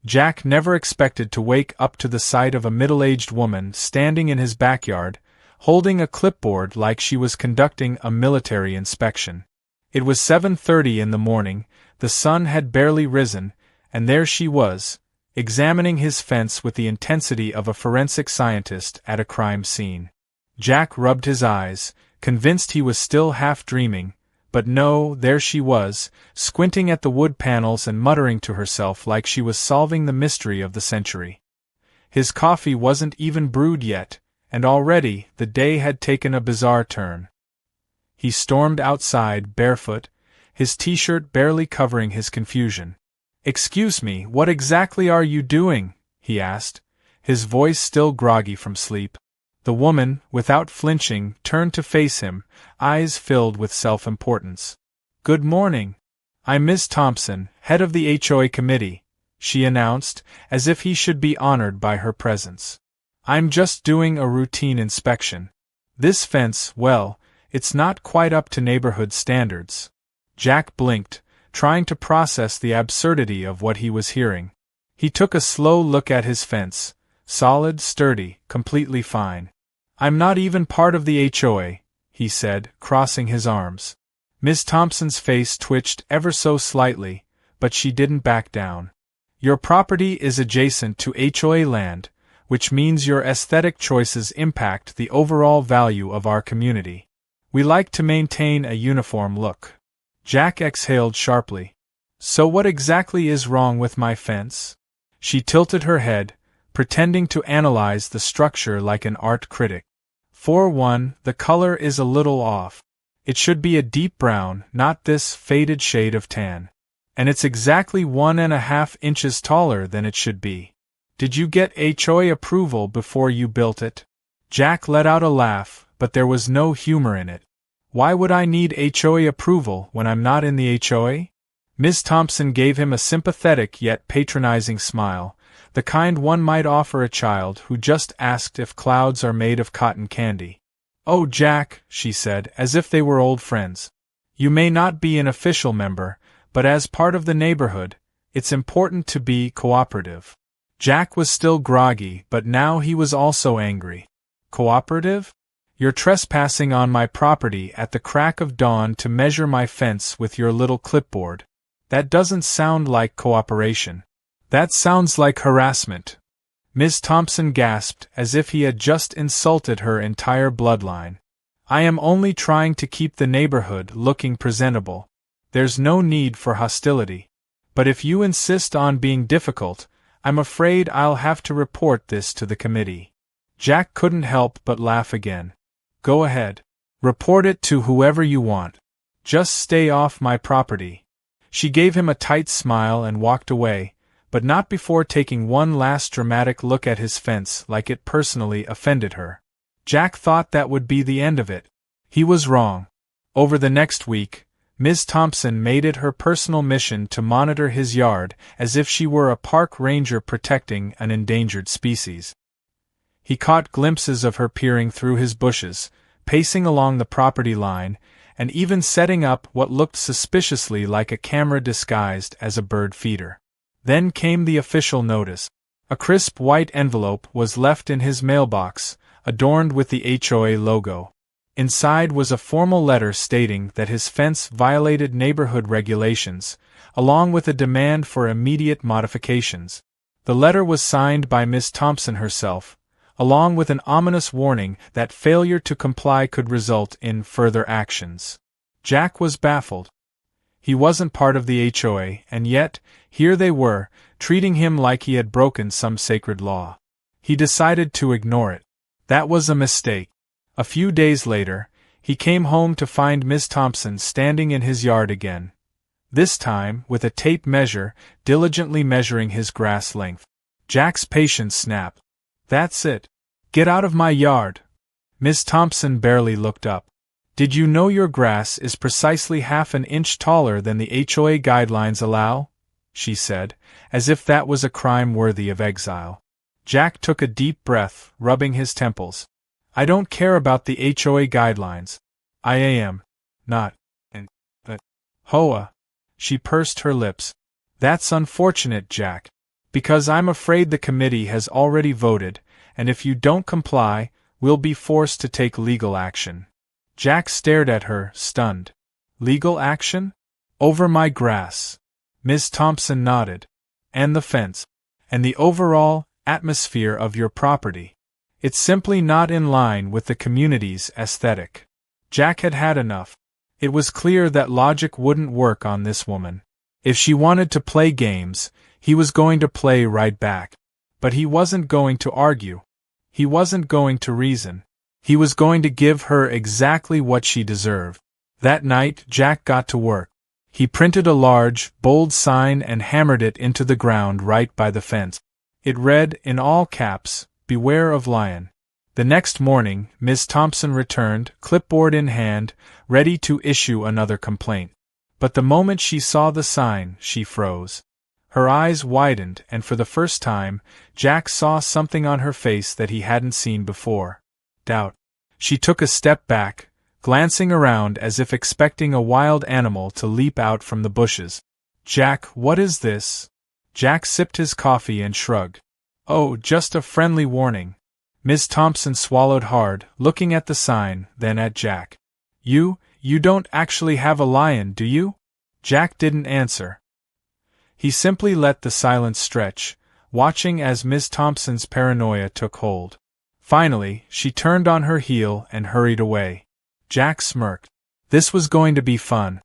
Jack never expected to wake up to the sight of a middle-aged woman standing in his backyard, holding a clipboard like she was conducting a military inspection. It was 7:30 in the morning, the sun had barely risen, and there she was, examining his fence with the intensity of a forensic scientist at a crime scene. Jack rubbed his eyes, convinced he was still half dreaming, but no, there she was, squinting at the wood panels and muttering to herself like she was solving the mystery of the century. His coffee wasn't even brewed yet, and already the day had taken a bizarre turn. He stormed outside, barefoot, his t-shirt barely covering his confusion. "Excuse me, what exactly are you doing?" he asked, his voice still groggy from sleep. The woman, without flinching, turned to face him, eyes filled with self-importance. "Good morning. I'm Miss Thompson, head of the HOA committee," she announced, as if he should be honored by her presence. "I'm just doing a routine inspection. This fence, well, it's not quite up to neighborhood standards." Jack blinked, trying to process the absurdity of what he was hearing. He took a slow look at his fence, solid, sturdy, completely fine. "I'm not even part of the HOA," he said, crossing his arms. Miss Thompson's face twitched ever so slightly, but she didn't back down. "Your property is adjacent to HOA land, which means your aesthetic choices impact the overall value of our community. We like to maintain a uniform look." Jack exhaled sharply. "So what exactly is wrong with my fence?" She tilted her head, pretending to analyze the structure like an art critic. "For one, the color is a little off. It should be a deep brown, not this faded shade of tan. And it's exactly 1.5 inches taller than it should be. Did you get HOA approval before you built it?" Jack let out a laugh, but there was no humor in it. "Why would I need HOA approval when I'm not in the HOA? Miss Thompson gave him a sympathetic yet patronizing smile, the kind one might offer a child who just asked if clouds are made of cotton candy. "Oh, Jack," she said, as if they were old friends. "You may not be an official member, but as part of the neighborhood, it's important to be cooperative." Jack was still groggy, but now he was also angry. "Cooperative? You're trespassing on my property at the crack of dawn to measure my fence with your little clipboard. That doesn't sound like cooperation. That sounds like harassment." Miss Thompson gasped as if he had just insulted her entire bloodline. "I am only trying to keep the neighborhood looking presentable. There's no need for hostility. But if you insist on being difficult, I'm afraid I'll have to report this to the committee." Jack couldn't help but laugh again. "Go ahead. Report it to whoever you want. Just stay off my property." She gave him a tight smile and walked away, but not before taking one last dramatic look at his fence like it personally offended her. Jack thought that would be the end of it. He was wrong. Over the next week, Ms. Thompson made it her personal mission to monitor his yard as if she were a park ranger protecting an endangered species. He caught glimpses of her peering through his bushes, pacing along the property line, and even setting up what looked suspiciously like a camera disguised as a bird feeder. Then came the official notice. A crisp white envelope was left in his mailbox, adorned with the HOA logo. Inside was a formal letter stating that his fence violated neighborhood regulations, along with a demand for immediate modifications. The letter was signed by Miss Thompson herself, along with an ominous warning that failure to comply could result in further actions. Jack was baffled. He wasn't part of the HOA, and yet, here they were, treating him like he had broken some sacred law. He decided to ignore it. That was a mistake. A few days later, he came home to find Miss Thompson standing in his yard again. This time, with a tape measure, diligently measuring his grass length. Jack's patience snapped. "That's it. Get out of my yard." Miss Thompson barely looked up. "Did you know your grass is precisely 1/2 inch taller than the HOA guidelines allow?" she said, as if that was a crime worthy of exile. Jack took a deep breath, rubbing his temples. "I don't care about the HOA guidelines. I am not in the HOA." She pursed her lips. "That's unfortunate, Jack. Because I'm afraid the committee has already voted, and if you don't comply, we'll be forced to take legal action. Jack stared at her, stunned. Legal action? Over my grass. Ms. Thompson nodded. And the fence. And the overall atmosphere of your property. It's simply not in line with the community's aesthetic. Jack had had enough. It was clear that logic wouldn't work on this woman. If she wanted to play games, he was going to play right back. But he wasn't going to argue. He wasn't going to reason. He was going to give her exactly what she deserved. That night, Jack got to work. He printed a large, bold sign and hammered it into the ground right by the fence. It read, in all caps, "Beware of lion." The next morning, Miss Thompson returned, clipboard in hand, ready to issue another complaint. But the moment she saw the sign, she froze. Her eyes widened, and for the first time, Jack saw something on her face that he hadn't seen before. Doubt. She took a step back, glancing around as if expecting a wild animal to leap out from the bushes. "Jack, what is this?" Jack sipped his coffee and shrugged. "Oh, just a friendly warning." Miss Thompson swallowed hard, looking at the sign, then at Jack. You don't actually have a lion, do you?" Jack didn't answer. He simply let the silence stretch, watching as Miss Thompson's paranoia took hold. Finally, she turned on her heel and hurried away. Jack smirked. This was going to be fun.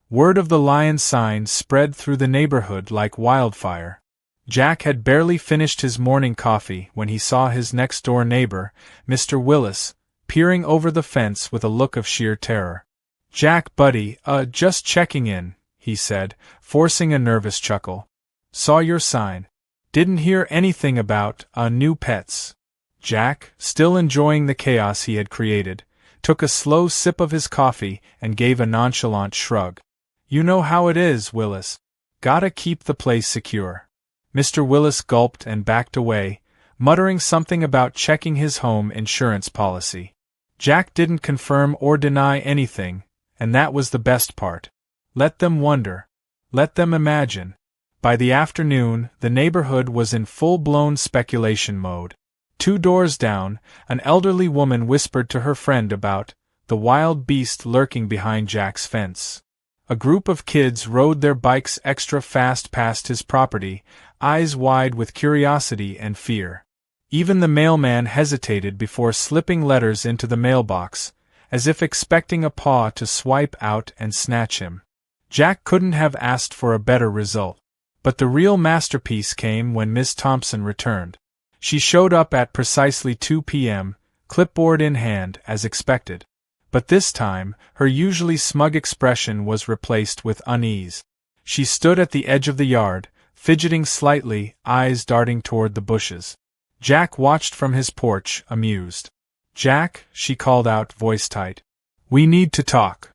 Word of the lion sign spread through the neighborhood like wildfire. Jack had barely finished his morning coffee when he saw his next-door neighbor, Mr. Willis, peering over the fence with a look of sheer terror. "Jack, buddy, just checking in," he said, forcing a nervous chuckle. "Saw your sign. Didn't hear anything about, new pets." Jack, still enjoying the chaos he had created, took a slow sip of his coffee and gave a nonchalant shrug. "You know how it is, Willis. Gotta keep the place secure." Mr. Willis gulped and backed away, muttering something about checking his home insurance policy. Jack didn't confirm or deny anything, and that was the best part. Let them wonder. Let them imagine. By the afternoon, the neighborhood was in full-blown speculation mode. 2 doors down, an elderly woman whispered to her friend about the wild beast lurking behind Jack's fence. A group of kids rode their bikes extra fast past his property, eyes wide with curiosity and fear. Even the mailman hesitated before slipping letters into the mailbox, as if expecting a paw to swipe out and snatch him. Jack couldn't have asked for a better result. But the real masterpiece came when Miss Thompson returned. She showed up at precisely 2 p.m., clipboard in hand, as expected. But this time, her usually smug expression was replaced with unease. She stood at the edge of the yard, fidgeting slightly, eyes darting toward the bushes. Jack watched from his porch, amused. "Jack," she called out, voice tight. "We need to talk."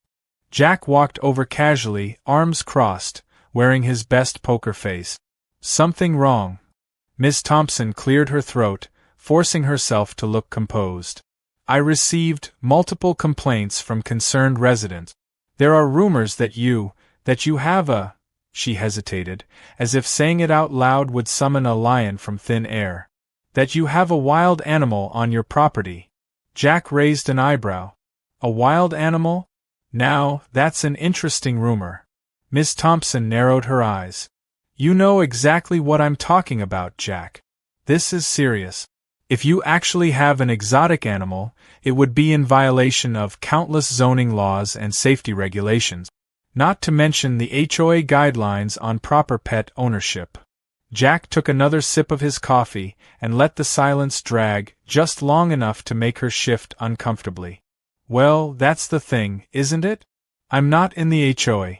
Jack walked over casually, arms crossed, wearing his best poker face. "Something wrong?" Miss Thompson cleared her throat, forcing herself to look composed. "I received multiple complaints from concerned residents. There are rumors that you have a—" she hesitated, as if saying it out loud would summon a lion from thin air. "That you have a wild animal on your property." Jack raised an eyebrow. "A wild animal? Now, that's an interesting rumor." Miss Thompson narrowed her eyes. "You know exactly what I'm talking about, Jack. This is serious. If you actually have an exotic animal, it would be in violation of countless zoning laws and safety regulations, not to mention the HOA guidelines on proper pet ownership." Jack took another sip of his coffee and let the silence drag just long enough to make her shift uncomfortably. "Well, that's the thing, isn't it? I'm not in the HOA.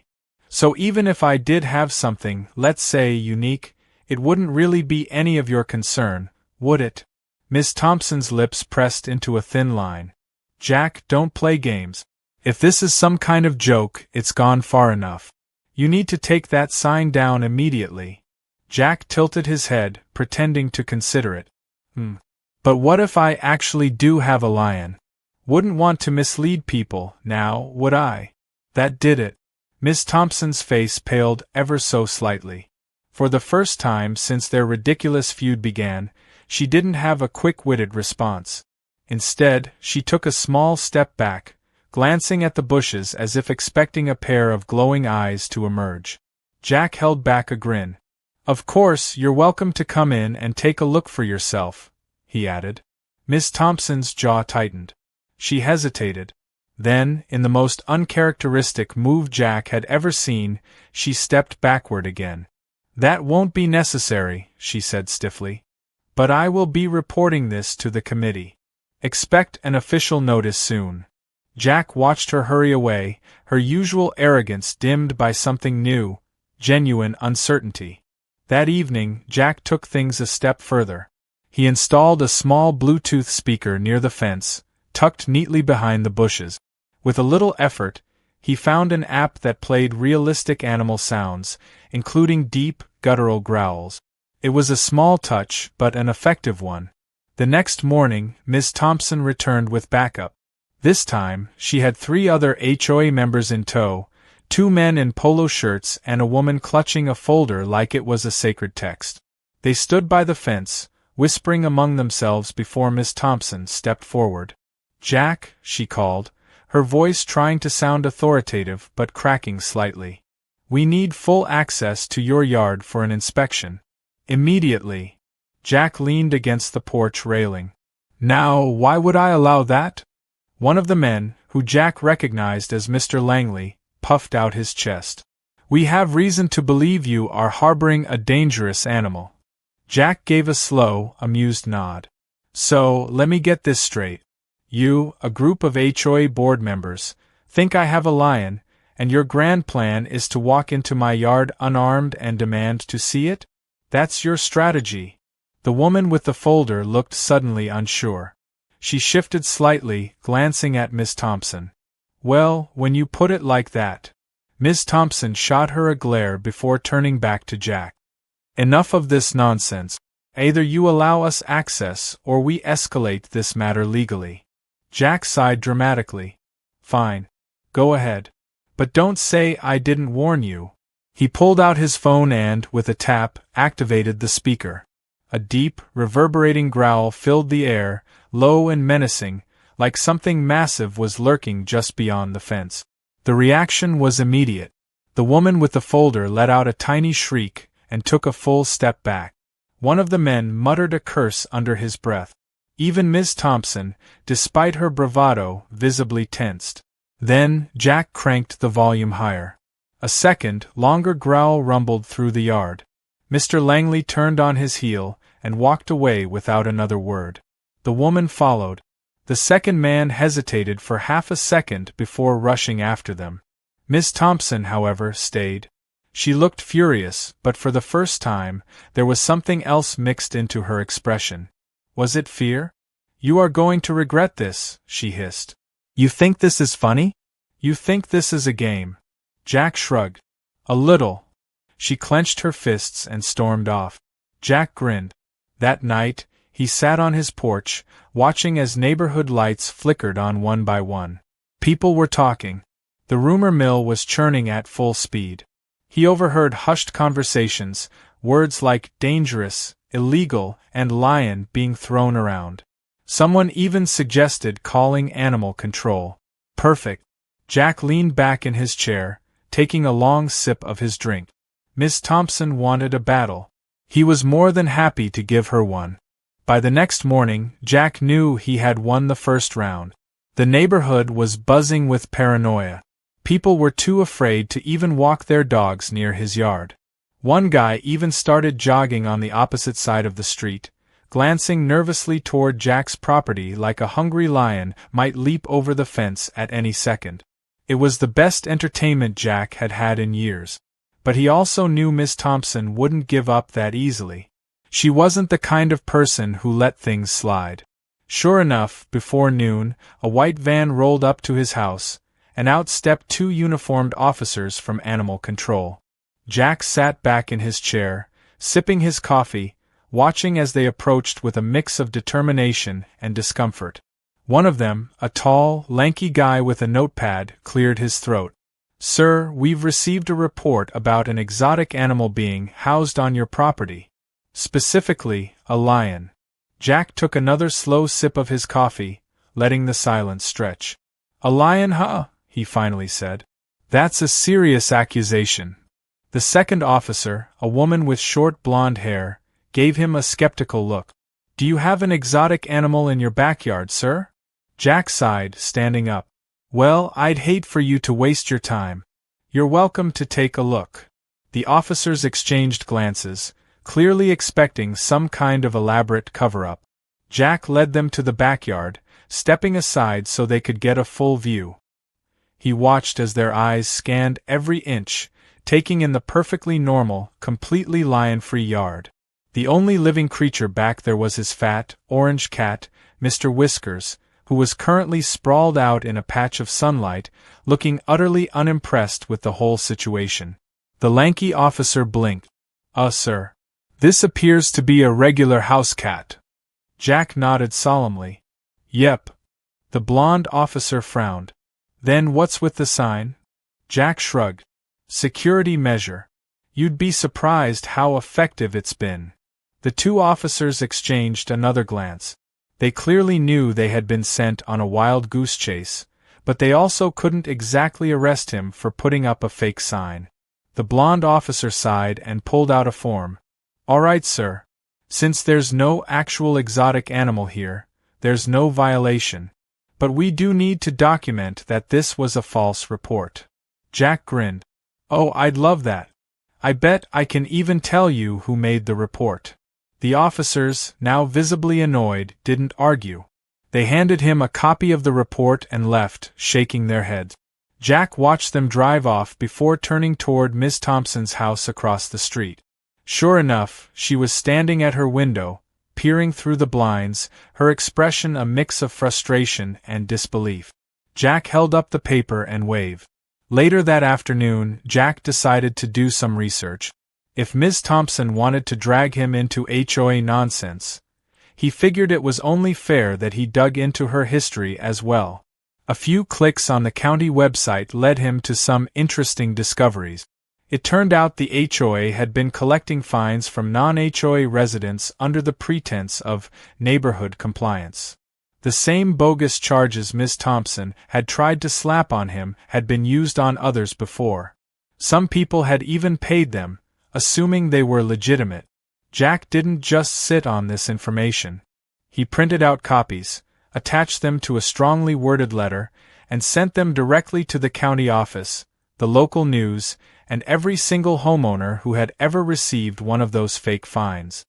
So even if I did have something, let's say, unique, it wouldn't really be any of your concern, would it?" Miss Thompson's lips pressed into a thin line. "Jack, don't play games. If this is some kind of joke, it's gone far enough. You need to take that sign down immediately." Jack tilted his head, pretending to consider it. But what if I actually do have a lion? Wouldn't want to mislead people, now, would I?" That did it. Miss Thompson's face paled ever so slightly. For the first time since their ridiculous feud began, she didn't have a quick-witted response. Instead, she took a small step back, glancing at the bushes as if expecting a pair of glowing eyes to emerge. Jack held back a grin. "Of course, you're welcome to come in and take a look for yourself," he added. Miss Thompson's jaw tightened. She hesitated. Then, in the most uncharacteristic move Jack had ever seen, she stepped backward again. "That won't be necessary," she said stiffly. "But I will be reporting this to the committee. Expect an official notice soon." Jack watched her hurry away, her usual arrogance dimmed by something new, genuine uncertainty. That evening, Jack took things a step further. He installed a small Bluetooth speaker near the fence, tucked neatly behind the bushes. With a little effort, he found an app that played realistic animal sounds, including deep, guttural growls. It was a small touch, but an effective one. The next morning, Miss Thompson returned with backup. This time, she had 3 other HOA members in tow, 2 men in polo shirts and a woman clutching a folder like it was a sacred text. They stood by the fence, whispering among themselves before Miss Thompson stepped forward. "Jack," she called, her voice trying to sound authoritative but cracking slightly. "We need full access to your yard for an inspection. Immediately." Jack leaned against the porch railing. "Now, why would I allow that?" One of the men, who Jack recognized as Mr. Langley, puffed out his chest. "We have reason to believe you are harboring a dangerous animal." Jack gave a slow, amused nod. "So, let me get this straight. You, a group of HOA board members, think I have a lion, and your grand plan is to walk into my yard unarmed and demand to see it? That's your strategy." The woman with the folder looked suddenly unsure. She shifted slightly, glancing at Miss Thompson. "Well, when you put it like that." Miss Thompson shot her a glare before turning back to Jack. "Enough of this nonsense. Either you allow us access or we escalate this matter legally." Jack sighed dramatically. "Fine. Go ahead. But don't say I didn't warn you." He pulled out his phone and, with a tap, activated the speaker. A deep, reverberating growl filled the air, low and menacing, like something massive was lurking just beyond the fence. The reaction was immediate. The woman with the folder let out a tiny shriek and took a full step back. One of the men muttered a curse under his breath. Even Miss Thompson, despite her bravado, visibly tensed. Then, Jack cranked the volume higher. A second, longer growl rumbled through the yard. Mr. Langley turned on his heel and walked away without another word. The woman followed. The second man hesitated for half a second before rushing after them. Miss Thompson, however, stayed. She looked furious, but for the first time, there was something else mixed into her expression. Was it fear? "You are going to regret this," she hissed. "You think this is funny? You think this is a game?" Jack shrugged. "A little." She clenched her fists and stormed off. Jack grinned. That night, he sat on his porch, watching as neighborhood lights flickered on one by one. People were talking. The rumor mill was churning at full speed. He overheard hushed conversations, words like dangerous, illegal, and lion being thrown around. Someone even suggested calling animal control. Perfect. Jack leaned back in his chair, taking a long sip of his drink. Miss Thompson wanted a battle. He was more than happy to give her one. By the next morning, Jack knew he had won the first round. The neighborhood was buzzing with paranoia. People were too afraid to even walk their dogs near his yard. One guy even started jogging on the opposite side of the street, glancing nervously toward Jack's property like a hungry lion might leap over the fence at any second. It was the best entertainment Jack had had in years. But he also knew Miss Thompson wouldn't give up that easily. She wasn't the kind of person who let things slide. Sure enough, before noon, a white van rolled up to his house, and out stepped 2 uniformed officers from Animal Control. Jack sat back in his chair, sipping his coffee, watching as they approached with a mix of determination and discomfort. One of them, a tall, lanky guy with a notepad, cleared his throat. Sir, we've received a report about an exotic animal being housed on your property. Specifically, a lion. Jack took another slow sip of his coffee, letting the silence stretch. A lion, huh? He finally said. That's a serious accusation. The second officer, a woman with short blonde hair, gave him a skeptical look. Do you have an exotic animal in your backyard, sir? Jack sighed, standing up. Well, I'd hate for you to waste your time. You're welcome to take a look. The officers exchanged glances, clearly expecting some kind of elaborate cover-up. Jack led them to the backyard, stepping aside so they could get a full view. He watched as their eyes scanned every inch, taking in the perfectly normal, completely lion-free yard. The only living creature back there was his fat, orange cat, Mr. Whiskers, who was currently sprawled out in a patch of sunlight, looking utterly unimpressed with the whole situation. The lanky officer blinked. Sir. This appears to be a regular house cat. Jack nodded solemnly. Yep. The blonde officer frowned. Then what's with the sign? Jack shrugged. Security measure. You'd be surprised how effective it's been. The two officers exchanged another glance. They clearly knew they had been sent on a wild goose chase, but they also couldn't exactly arrest him for putting up a fake sign. The blonde officer sighed and pulled out a form. All right, sir. Since there's no actual exotic animal here, there's no violation. But we do need to document that this was a false report. Jack grinned. Oh, I'd love that. I bet I can even tell you who made the report. The officers, now visibly annoyed, didn't argue. They handed him a copy of the report and left, shaking their heads. Jack watched them drive off before turning toward Miss Thompson's house across the street. Sure enough, she was standing at her window, peering through the blinds, her expression a mix of frustration and disbelief. Jack held up the paper and waved. Later that afternoon, Jack decided to do some research. If Ms. Thompson wanted to drag him into HOA nonsense, he figured it was only fair that he dug into her history as well. A few clicks on the county website led him to some interesting discoveries. It turned out the HOA had been collecting fines from non-HOA residents under the pretense of neighborhood compliance. The same bogus charges Ms. Thompson had tried to slap on him had been used on others before. Some people had even paid them, assuming they were legitimate. Jack didn't just sit on this information. He printed out copies, attached them to a strongly worded letter, and sent them directly to the county office, the local news, and every single homeowner who had ever received one of those fake fines.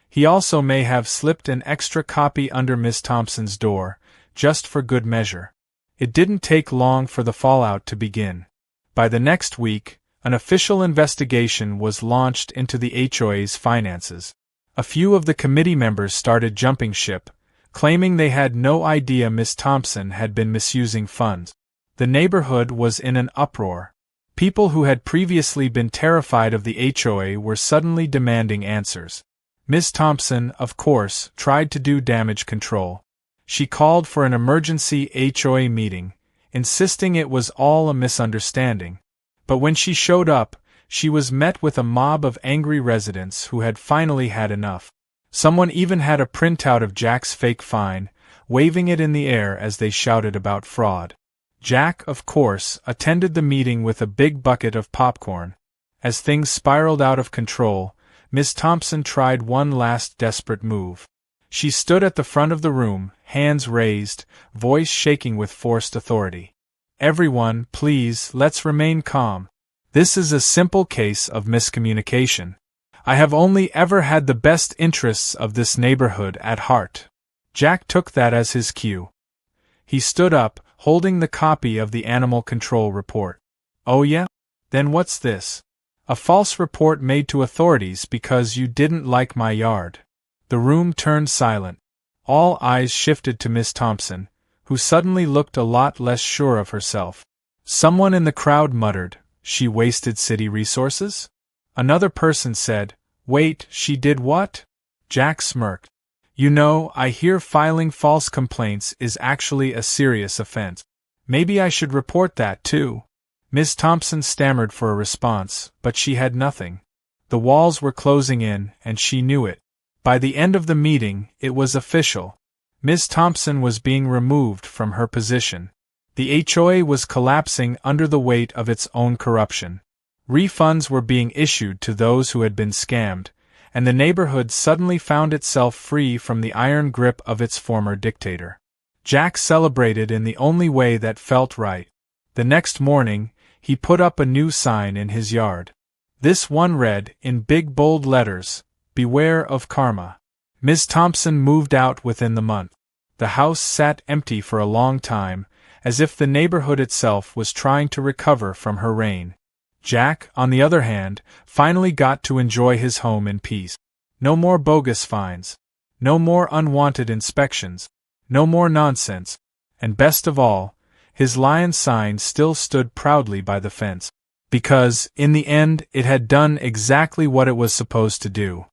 He also may have slipped an extra copy under Miss Thompson's door, just for good measure. It didn't take long for the fallout to begin. By the next week, an official investigation was launched into the HOA's finances. A few of the committee members started jumping ship, claiming they had no idea Miss Thompson had been misusing funds. The neighborhood was in an uproar. People who had previously been terrified of the HOA were suddenly demanding answers. Miss Thompson, of course, tried to do damage control. She called for an emergency HOA meeting, insisting it was all a misunderstanding. But when she showed up, she was met with a mob of angry residents who had finally had enough. Someone even had a printout of Jack's fake fine, waving it in the air as they shouted about fraud. Jack, of course, attended the meeting with a big bucket of popcorn. As things spiraled out of control, Miss Thompson tried one last desperate move. She stood at the front of the room, hands raised, voice shaking with forced authority. Everyone, please, let's remain calm. This is a simple case of miscommunication. I have only ever had the best interests of this neighborhood at heart. Jack took that as his cue. He stood up, holding the copy of the animal control report. Oh yeah? Then what's this? A false report made to authorities because you didn't like my yard. The room turned silent. All eyes shifted to Miss Thompson, who suddenly looked a lot less sure of herself. Someone in the crowd muttered, "She wasted city resources?" Another person said, "Wait, she did what?" Jack smirked. "You know, I hear filing false complaints is actually a serious offense. Maybe I should report that too." Miss Thompson stammered for a response, but she had nothing. The walls were closing in, and she knew it. By the end of the meeting, it was official. Miss Thompson was being removed from her position. The HOA was collapsing under the weight of its own corruption. Refunds were being issued to those who had been scammed, and the neighborhood suddenly found itself free from the iron grip of its former dictator. Jack celebrated in the only way that felt right. The next morning, he put up a new sign in his yard. This one read, in big bold letters, "Beware of karma." Miss Thompson moved out within the month. The house sat empty for a long time, as if the neighborhood itself was trying to recover from her reign. Jack, on the other hand, finally got to enjoy his home in peace. No more bogus fines. No more unwanted inspections. No more nonsense. And best of all, his lion sign still stood proudly by the fence. Because, in the end, it had done exactly what it was supposed to do.